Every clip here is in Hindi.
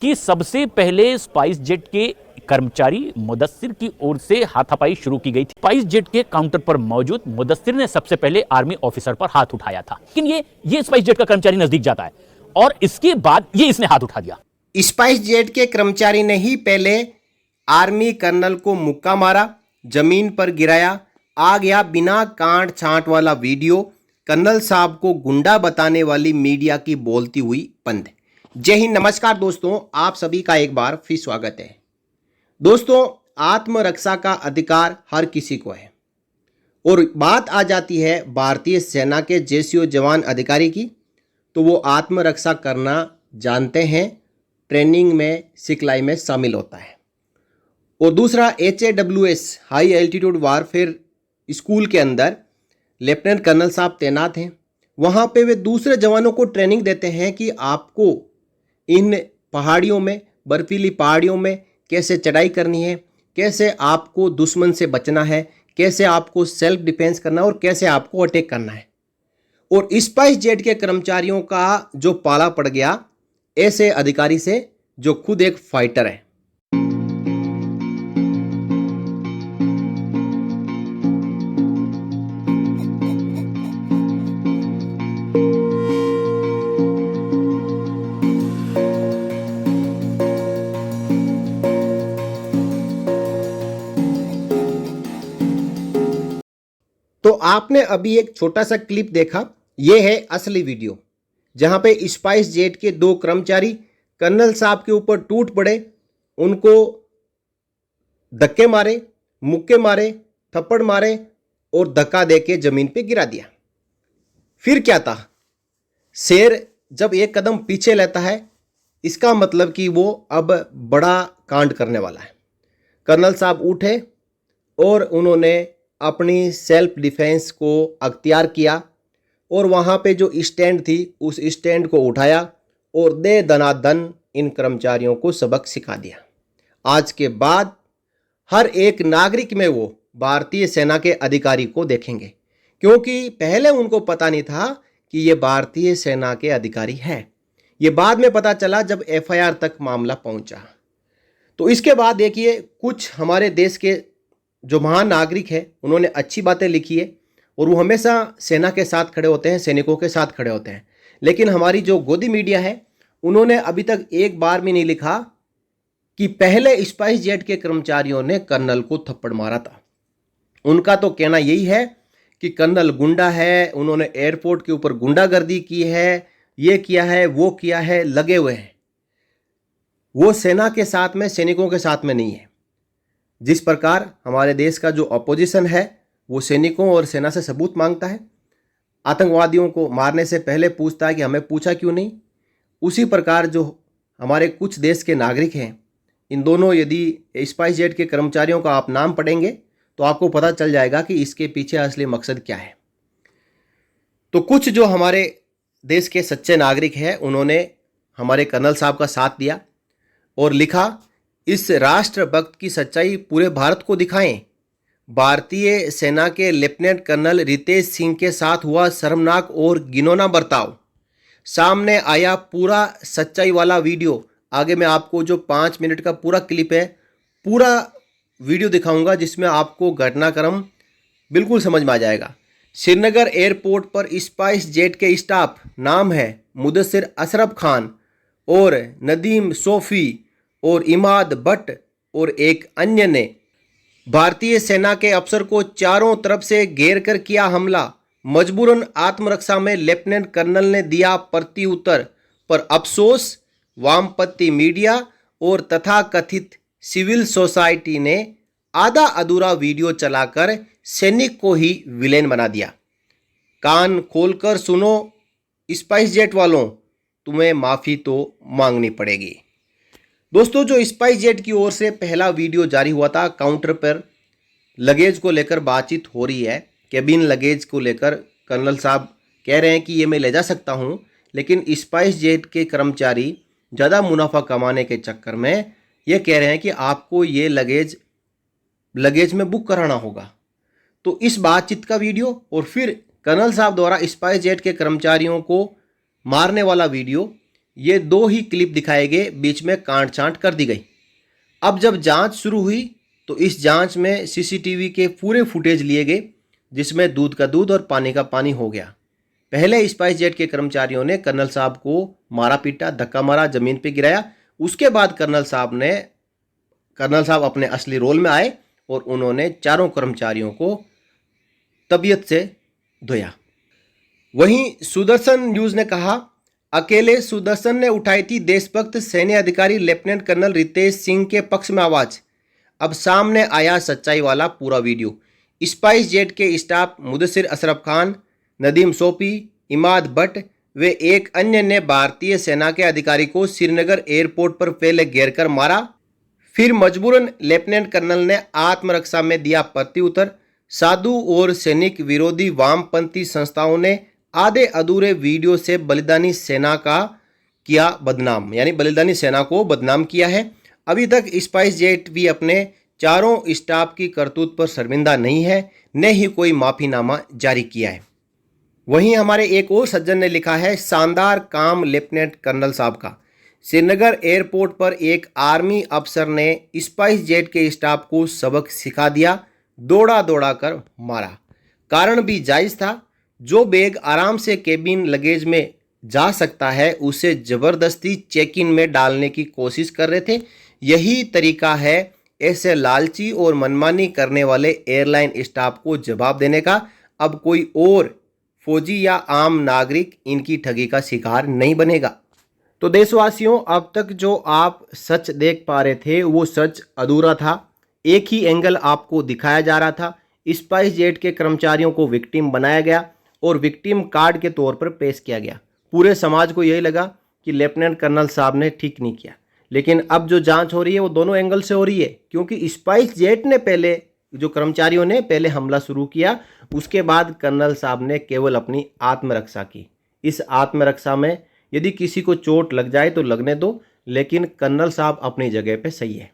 कि सबसे पहले स्पाइस जेट के कर्मचारी मुदस्सिर की ओर से हाथापाई शुरू की गई थी। स्पाइस जेट के काउंटर पर मौजूद मुदस्सिर ने सबसे पहले आर्मी ऑफिसर पर हाथ उठाया था, लेकिन ये स्पाइस जेट का कर्मचारी नजदीक जाता है और इसके बाद इसने हाथ उठा दिया। स्पाइस जेट के कर्मचारी ने ही पहले आर्मी कर्नल को मुक्का मारा, जमीन पर गिराया। आ गया बिना कांट छांट वाला वीडियो, कर्नल साहब को गुंडा बताने वाली मीडिया की बोलती हुई बंद। जय हिंद, नमस्कार दोस्तों, आप सभी का एक बार फिर स्वागत है। दोस्तों, आत्मरक्षा का अधिकार हर किसी को है और बात आ जाती है भारतीय सेना के जेसीओ जवान अधिकारी की, तो वो आत्मरक्षा करना जानते हैं, ट्रेनिंग में सिखलाई में शामिल होता है। और दूसरा HAWS high altitude warfare school के अंदर लेफ्टिनेंट कर्नल साहब तैनात हैं। वहाँ पे वे दूसरे जवानों को ट्रेनिंग देते हैं कि आपको इन पहाड़ियों में, बर्फीली पहाड़ियों में कैसे चढ़ाई करनी है, कैसे आपको दुश्मन से बचना है, कैसे आपको सेल्फ डिफेंस करना है और कैसे आपको अटैक करना है। और स्पाइस जेट के कर्मचारियों का जो पाला पड़ गया ऐसे अधिकारी से जो खुद एक फाइटर है। तो आपने अभी एक छोटा सा क्लिप देखा, यह है असली वीडियो जहां पे स्पाइस जेट के दो कर्मचारी कर्नल साहब के ऊपर टूट पड़े, उनको धक्के मारे, मुक्के मारे, थप्पड़ मारे और धक्का देके जमीन पे गिरा दिया। फिर क्या था, शेर जब एक कदम पीछे लेता है इसका मतलब कि वो अब बड़ा कांड करने वाला है। कर्नल साहब उठे और उन्होंने अपनी सेल्फ डिफेंस को अख्तियार किया और वहाँ पे जो स्टैंड थी उस स्टैंड को उठाया और दे दनादन इन कर्मचारियों को सबक सिखा दिया। आज के बाद हर एक नागरिक में वो भारतीय सेना के अधिकारी को देखेंगे, क्योंकि पहले उनको पता नहीं था कि ये भारतीय सेना के अधिकारी हैं। ये बाद में पता चला जब FIR तक मामला पहुंचा। तो इसके बाद देखिए, कुछ हमारे देश के जो महान नागरिक है उन्होंने अच्छी बातें लिखी है और वो हमेशा सेना के साथ खड़े होते हैं, सैनिकों के साथ खड़े होते हैं। लेकिन हमारी जो गोदी मीडिया है उन्होंने अभी तक एक बार भी नहीं लिखा कि पहले स्पाइस जेट के कर्मचारियों ने कर्नल को थप्पड़ मारा था। उनका तो कहना यही है कि कर्नल गुंडा है, उन्होंने एयरपोर्ट के ऊपर गुंडागर्दी की है, ये किया है, वो किया है, लगे हुए हैं। वो सेना के साथ में, सैनिकों के साथ में नहीं है। जिस प्रकार हमारे देश का जो अपोजिशन है वो सैनिकों और सेना से सबूत मांगता है, आतंकवादियों को मारने से पहले पूछता है कि हमें पूछा क्यों नहीं, उसी प्रकार जो हमारे कुछ देश के नागरिक हैं, इन दोनों यदि स्पाइस जेट के कर्मचारियों का आप नाम पढ़ेंगे तो आपको पता चल जाएगा कि इसके पीछे असली मकसद क्या है। तो कुछ जो हमारे देश के सच्चे नागरिक हैं उन्होंने हमारे कर्नल साहब का साथ दिया और लिखा, इस राष्ट्रभक्त की सच्चाई पूरे भारत को दिखाएं। भारतीय सेना के लेफ्टिनेंट कर्नल रितेश सिंह के साथ हुआ शर्मनाक और घिनौना बर्ताव। सामने आया पूरा सच्चाई वाला वीडियो। आगे मैं आपको जो 5 मिनट का पूरा क्लिप है, पूरा वीडियो दिखाऊंगा जिसमें आपको घटनाक्रम बिल्कुल समझ में आ जाएगा। श्रीनगर एयरपोर्ट पर स्पाइस जेट के स्टाफ, नाम है मुदस्सिर अशरफ खान और नदीम सोफी और इमाद भट्ट और एक अन्य ने भारतीय सेना के अफसर को चारों तरफ से घेर कर किया हमला। मजबूरन आत्मरक्षा में लेफ्टिनेंट कर्नल ने दिया प्रत्युत्तर, पर अफसोस वामपंथी मीडिया और तथाकथित सिविल सोसाइटी ने आधा अधूरा वीडियो चलाकर सैनिक को ही विलेन बना दिया। कान खोलकर सुनो स्पाइस जेट वालों, तुम्हें माफ़ी तो मांगनी पड़ेगी। दोस्तों, जो स्पाइस जेट की ओर से पहला वीडियो जारी हुआ था, काउंटर पर लगेज को लेकर बातचीत हो रही है, कैबिन लगेज को लेकर कर्नल साहब कह रहे हैं कि ये मैं ले जा सकता हूं, लेकिन स्पाइस जेट के कर्मचारी ज़्यादा मुनाफा कमाने के चक्कर में ये कह रहे हैं कि आपको ये लगेज में बुक कराना होगा। तो इस बातचीत का वीडियो और फिर कर्नल साहब द्वारा स्पाइस जेट के कर्मचारियों को मारने वाला वीडियो, ये 2 ही क्लिप दिखाए गए, बीच में काट छांट कर दी गई। अब जब जांच शुरू हुई तो इस जांच में सीसीटीवी के पूरे फुटेज लिए गए, जिसमें दूध का दूध और पानी का पानी हो गया। पहले स्पाइस जेट के कर्मचारियों ने कर्नल साहब को मारा पीटा, धक्का मारा, जमीन पे गिराया। उसके बाद कर्नल साहब अपने असली रोल में आए और उन्होंने चारों कर्मचारियों को तबीयत से धोया। वहीं सुदर्शन न्यूज ने कहा, अकेले सुदर्शन ने उठाई थी देशभक्त सैन्य अधिकारी लेफ्टिनेंट कर्नल रितेश सिंह के पक्ष में आवाज। अब सामने आया सच्चाई वाला पूरा वीडियो। स्पाइस जेट के स्टाफ मुदस्सिर अशरफ खान, नदीम सोपी, इमाद भट्ट व एक अन्य ने भारतीय सेना के अधिकारी को श्रीनगर एयरपोर्ट पर पहले घेर कर मारा। फिर मजबूरन लेफ्टिनेंट कर्नल ने आत्मरक्षा में दिया प्रत्युत्तर। साधु और सैनिक विरोधी वामपंथी संस्थाओं ने आधे अधूरे वीडियो से बलिदानी सेना का किया बदनाम, यानी बलिदानी सेना को बदनाम किया है। अभी तक स्पाइस जेट भी अपने चारों स्टाफ की करतूत पर शर्मिंदा नहीं है, न ही कोई माफीनामा जारी किया है। वहीं हमारे एक और सज्जन ने लिखा है, शानदार काम लेफ्टिनेंट कर्नल साहब का। श्रीनगर एयरपोर्ट पर एक आर्मी अफसर ने स्पाइस जेट के स्टाफ को सबक सिखा दिया, दौड़ा दौड़ा कर मारा। कारण भी जायज़ था। जो बैग आराम से केबिन लगेज में जा सकता है उसे ज़बरदस्ती चेक इन में डालने की कोशिश कर रहे थे। यही तरीका है ऐसे लालची और मनमानी करने वाले एयरलाइन स्टाफ को जवाब देने का। अब कोई और फौजी या आम नागरिक इनकी ठगी का शिकार नहीं बनेगा। तो देशवासियों, अब तक जो आप सच देख पा रहे थे वो सच अधूरा था। एक ही एंगल आपको दिखाया जा रहा था। स्पाइस जेट के कर्मचारियों को विक्टिम बनाया गया और विक्टिम कार्ड के तौर पर पेश किया गया। पूरे समाज को यही लगा कि लेफ्टिनेंट कर्नल साहब ने ठीक नहीं किया। लेकिन अब जो जांच हो रही है वो दोनों एंगल से हो रही है, क्योंकि स्पाइस जेट ने पहले, जो कर्मचारियों ने पहले हमला शुरू किया, उसके बाद कर्नल साहब ने केवल अपनी आत्मरक्षा की। इस आत्मरक्षा में यदि किसी को चोट लग जाए तो लगने दो, लेकिन कर्नल साहब अपनी जगह पे सही है।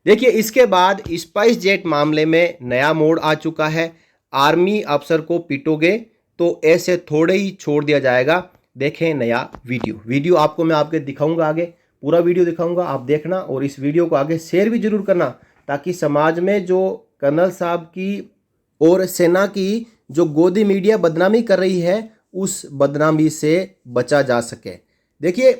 देखिए, इसके बाद स्पाइस जेट मामले में नया मोड़ आ चुका है। आर्मी अफसर को पीटोगे तो ऐसे थोड़े ही छोड़ दिया जाएगा। देखें नया वीडियो आपको मैं आपके दिखाऊंगा, आगे पूरा वीडियो दिखाऊंगा, आप देखना और इस वीडियो को आगे शेयर भी जरूर करना, ताकि समाज में जो कर्नल साहब की और सेना की जो गोदी मीडिया बदनामी कर रही है उस बदनामी से बचा जा सके। देखिए,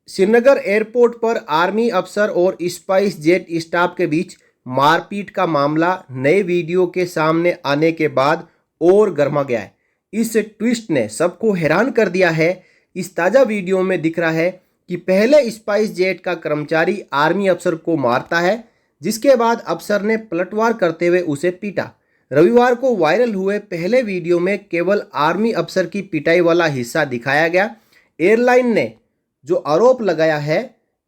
श्रीनगर एयरपोर्ट पर आर्मी अफसर और स्पाइस जेट स्टाफ के बीच मारपीट का मामला नए वीडियो के सामने आने के बाद और गर्मा गया है। इस ट्विस्ट ने सबको हैरान कर दिया है। इस ताज़ा वीडियो में दिख रहा है कि पहले स्पाइस जेट का कर्मचारी आर्मी अफसर को मारता है, जिसके बाद अफसर ने पलटवार करते हुए उसे पीटा। रविवार को वायरल हुए पहले वीडियो में केवल आर्मी अफसर की पिटाई वाला हिस्सा दिखाया गया। एयरलाइन ने जो आरोप लगाया है,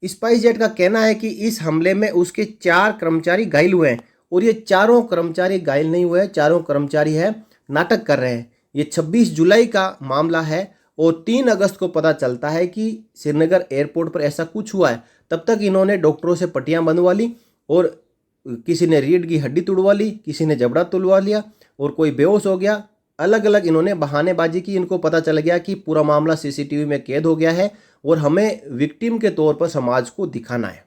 स्पाइस जेट का कहना है कि इस हमले में उसके 4 कर्मचारी घायल हुए हैं, और ये चारों कर्मचारी घायल नहीं हुए हैं, चारों कर्मचारी है नाटक कर रहे हैं। ये 26 जुलाई का मामला है और 3 अगस्त को पता चलता है कि श्रीनगर एयरपोर्ट पर ऐसा कुछ हुआ है। तब तक इन्होंने डॉक्टरों से पट्टियां बंधवा ली और किसी ने रीढ़ की हड्डी तुड़वा ली, किसी ने जबड़ा तुड़वा लिया और कोई बेहोश हो गया। अलग अलग इन्होंने बहानेबाजी की। इनको पता चल गया कि पूरा मामला सीसीटीवी में कैद हो गया है और हमें विक्टिम के तौर पर समाज को दिखाना है।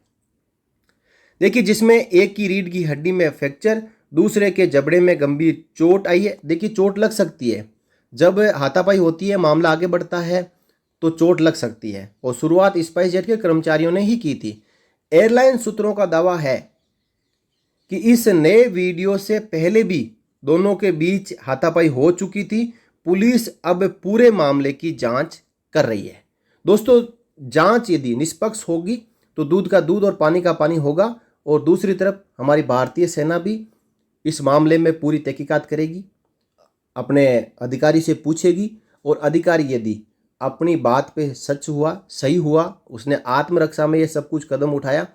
देखिए, जिसमें एक की रीढ़ की हड्डी में फ्रैक्चर, दूसरे के जबड़े में गंभीर चोट आई है। देखिए, चोट लग सकती है, जब हाथापाई होती है, मामला आगे बढ़ता है तो चोट लग सकती है, और शुरुआत स्पाइस जेट के कर्मचारियों ने ही की थी। एयरलाइन सूत्रों का दावा है कि इस नए वीडियो से पहले भी दोनों के बीच हाथापाई हो चुकी थी। पुलिस अब पूरे मामले की जांच कर रही है। दोस्तों, जांच यदि निष्पक्ष होगी तो दूध का दूध और पानी का पानी होगा, और दूसरी तरफ हमारी भारतीय सेना भी इस मामले में पूरी तहकीकात करेगी, अपने अधिकारी से पूछेगी, और अधिकारी यदि अपनी बात पे सच हुआ, सही हुआ, उसने आत्मरक्षा में ये सब कुछ कदम उठाया,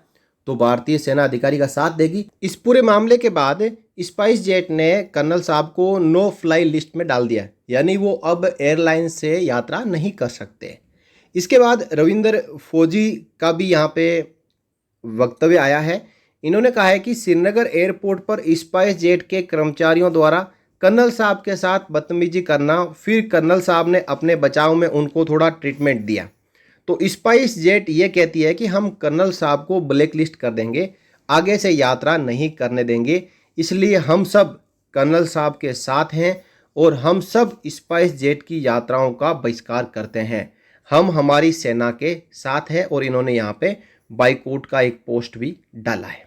तो भारतीय सेना अधिकारी का साथ देगी। इस पूरे मामले के बाद स्पाइस जेट ने कर्नल साहब को नो फ्लाई लिस्ट में डाल दिया, यानी वो अब एयरलाइन से यात्रा नहीं कर सकते। इसके बाद रविंदर फौजी का भी यहाँ पे वक्तव्य आया है। इन्होंने कहा है कि श्रीनगर एयरपोर्ट पर स्पाइस जेट के कर्मचारियों द्वारा कर्नल साहब के साथ बदतमीजी करना, फिर कर्नल साहब ने अपने बचाव में उनको थोड़ा ट्रीटमेंट दिया। तो स्पाइस जेट ये कहती है कि हम कर्नल साहब को ब्लैक लिस्ट कर देंगे, आगे से यात्रा नहीं करने देंगे, इसलिए हम सब कर्नल साहब के साथ हैं और हम सब स्पाइस जेट की यात्राओं का बहिष्कार करते हैं। हम हमारी सेना के साथ हैं और इन्होंने यहाँ पे बाइकआउट का एक पोस्ट भी डाला है।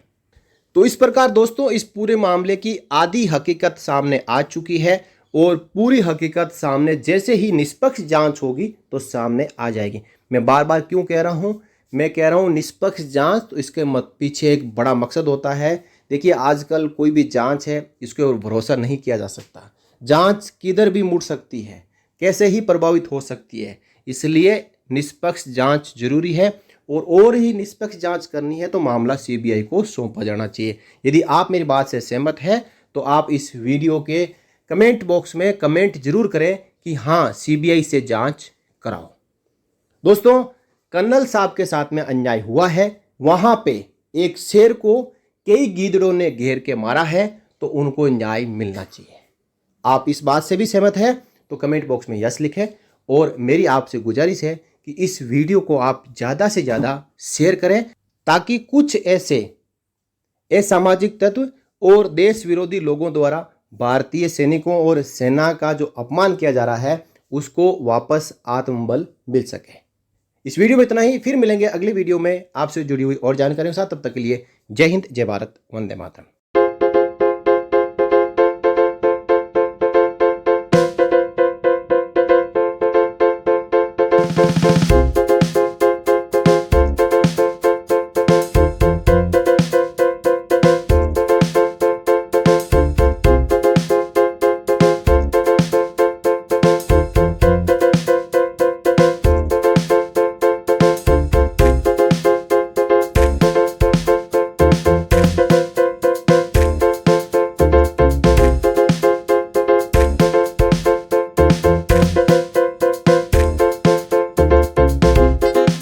तो इस प्रकार दोस्तों इस पूरे मामले की आधी हकीकत सामने आ चुकी है और पूरी हकीकत सामने जैसे ही निष्पक्ष जांच होगी तो सामने आ जाएगी। मैं बार बार क्यों कह रहा हूँ, मैं कह रहा हूँ निष्पक्ष जांच, तो इसके पीछे एक बड़ा मकसद होता है। देखिए आजकल कोई भी जांच है इसके ऊपर भरोसा नहीं किया जा सकता, जांच किधर भी मुड़ सकती है, कैसे ही प्रभावित हो सकती है, इसलिए निष्पक्ष जांच जरूरी है। और ही निष्पक्ष जांच करनी है तो मामला सीबीआई को सौंपा जाना चाहिए। यदि आप मेरी बात से सहमत हैं तो आप इस वीडियो के कमेंट बॉक्स में कमेंट जरूर करें कि हाँ सीबीआई से जांच कराओ। दोस्तों कर्नल साहब के साथ में अन्याय हुआ है, वहां पे एक शेर को कई गीदड़ों ने घेर के मारा है, तो उनको न्याय मिलना चाहिए। आप इस बात से भी सहमत हैं तो कमेंट बॉक्स में यस लिखें। और मेरी आपसे गुजारिश है कि इस वीडियो को आप ज़्यादा से ज़्यादा शेयर करें ताकि कुछ ऐसे असामाजिक तत्व और देश विरोधी लोगों द्वारा भारतीय सैनिकों और सेना का जो अपमान किया जा रहा है उसको वापस आत्मबल मिल सके। इस वीडियो में इतना ही, फिर मिलेंगे अगली वीडियो में आपसे जुड़ी हुई और जानकारियों के साथ। तब तक के लिए जय हिंद, जय भारत, वंदे मातरम।